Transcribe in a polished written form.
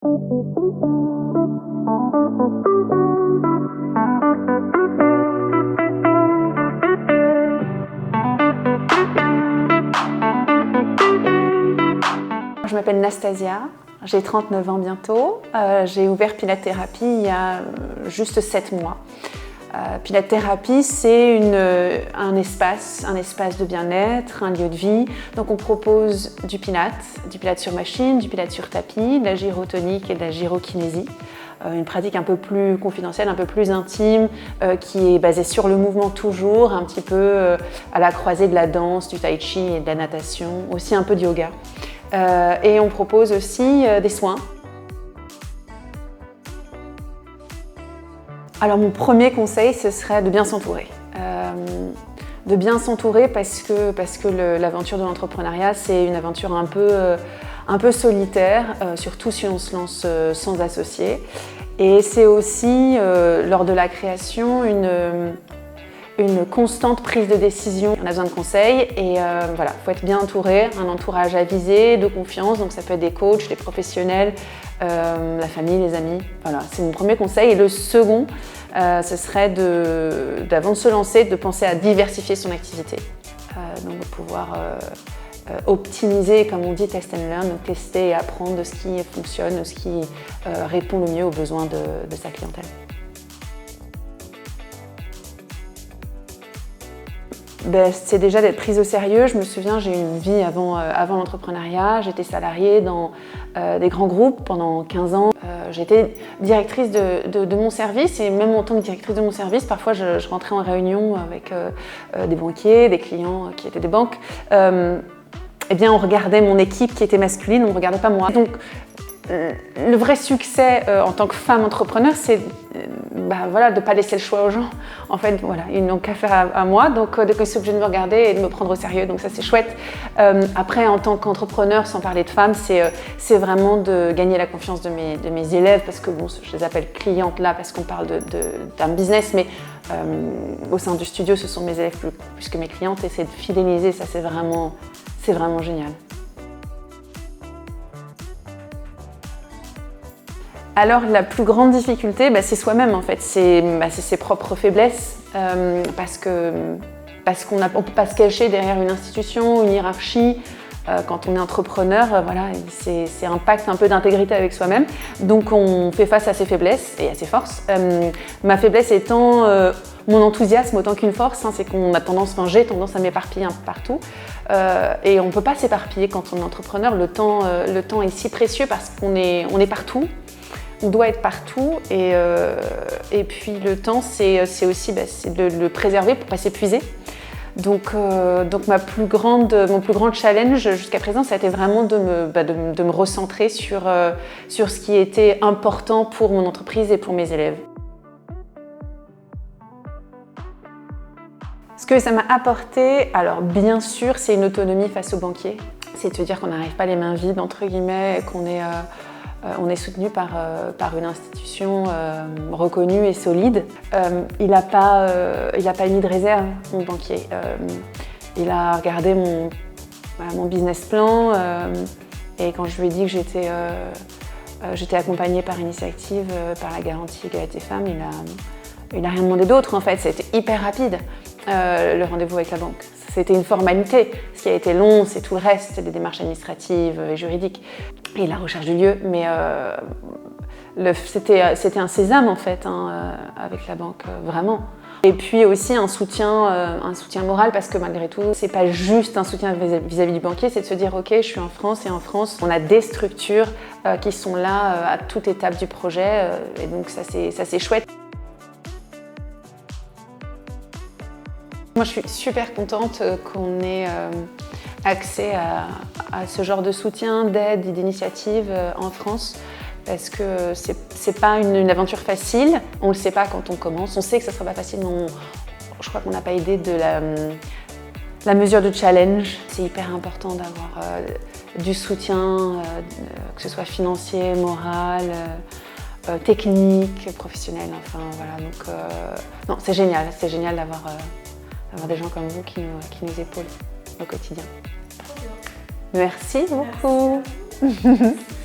Je m'appelle Nastasia, j'ai 39 ans bientôt. J'ai ouvert Pilates Thérapie il y a juste 7 mois. Pilates Thérapie, c'est un espace de bien-être, un lieu de vie. Donc on propose du Pilates sur machine, du Pilates sur tapis, de la gyrotonique et de la gyrokinésie. Une pratique un peu plus confidentielle, un peu plus intime, qui est basée sur le mouvement toujours, un petit peu à la croisée de la danse, du tai chi et de la natation, aussi un peu de yoga. Et on propose aussi des soins. Alors mon premier conseil, ce serait de bien s'entourer. De bien s'entourer parce que l'aventure de l'entrepreneuriat, c'est une aventure un peu solitaire, surtout si on se lance sans associé. Et c'est aussi, lors de la création, une constante prise de décision. On a besoin de conseils et voilà, il faut être bien entouré, un entourage avisé, de confiance, donc ça peut être des coachs, des professionnels, la famille, les amis. Voilà, c'est mon premier conseil. Et le second, ce serait d'avant de se lancer, de penser à diversifier son activité. Donc de pouvoir optimiser, comme on dit, test and learn, donc tester et apprendre de ce qui fonctionne, de ce qui répond le mieux aux besoins de sa clientèle. C'est déjà d'être prise au sérieux. Je me souviens, j'ai eu une vie avant l'entrepreneuriat. J'étais salariée dans des grands groupes pendant 15 ans. J'étais directrice de mon service et même en tant que directrice de mon service, parfois je rentrais en réunion avec des banquiers, des clients qui étaient des banques. Eh bien, on regardait mon équipe qui était masculine, on ne regardait pas moi. Donc, le vrai succès en tant que femme entrepreneur, c'est voilà, de ne pas laisser le choix aux gens. En fait, voilà, ils n'ont qu'à faire à moi, donc ils sont obligés de me regarder et de me prendre au sérieux, donc ça c'est chouette. Après, en tant qu'entrepreneur, sans parler de femmes, c'est vraiment de gagner la confiance de mes élèves, parce que bon, je les appelle clientes là, parce qu'on parle d'un business, mais au sein du studio, ce sont mes élèves plus que mes clientes, et c'est de fidéliser, ça c'est vraiment génial. Alors la plus grande difficulté, c'est soi-même en fait, c'est ses propres faiblesses, parce qu'on ne peut pas se cacher derrière une institution, une hiérarchie. Quand on est entrepreneur, voilà, c'est un pacte un peu d'intégrité avec soi-même. Donc on fait face à ses faiblesses et à ses forces. Ma faiblesse étant mon enthousiasme autant qu'une force, c'est qu'on a j'ai tendance à m'éparpiller un peu partout. Et on ne peut pas s'éparpiller quand on est entrepreneur. Le temps est si précieux parce qu'on est partout. On doit être partout et puis le temps, c'est aussi c'est de le préserver pour ne pas s'épuiser. Donc mon plus grand challenge jusqu'à présent, ça a été vraiment de me recentrer sur ce qui était important pour mon entreprise et pour mes élèves. Ce que ça m'a apporté, alors bien sûr, c'est une autonomie face aux banquiers. C'est de se dire qu'on n'arrive pas les mains vides, entre guillemets, qu'on est soutenu par une institution reconnue et solide. Il n'a pas mis de réserve, mon banquier. Il a regardé mon business plan et quand je lui ai dit que j'étais accompagnée par Initiactive, par la garantie Égalité Femmes, il n'a rien demandé d'autre en fait. C'était hyper rapide, le rendez-vous avec la banque. C'était une formalité. Ce qui a été long, c'est tout le reste, c'est des démarches administratives et juridiques et la recherche du lieu. Mais c'était un sésame en fait, avec la banque, vraiment. Et puis aussi un soutien moral, parce que malgré tout, c'est pas juste un soutien vis-à-vis du banquier, c'est de se dire ok, je suis en France et en France, on a des structures qui sont là à toute étape du projet, et donc ça c'est chouette. Moi, je suis super contente qu'on ait accès à ce genre de soutien, d'aide et d'initiative en France, parce que c'est pas une aventure facile. On ne le sait pas quand on commence. On sait que ça ne sera pas facile, mais je crois qu'on n'a pas idée de la mesure de challenge. C'est hyper important d'avoir du soutien, que ce soit financier, moral, technique, professionnel. Enfin, voilà. Donc, non, c'est génial d'avoir des gens comme vous qui nous épaulent au quotidien. Merci beaucoup. Merci.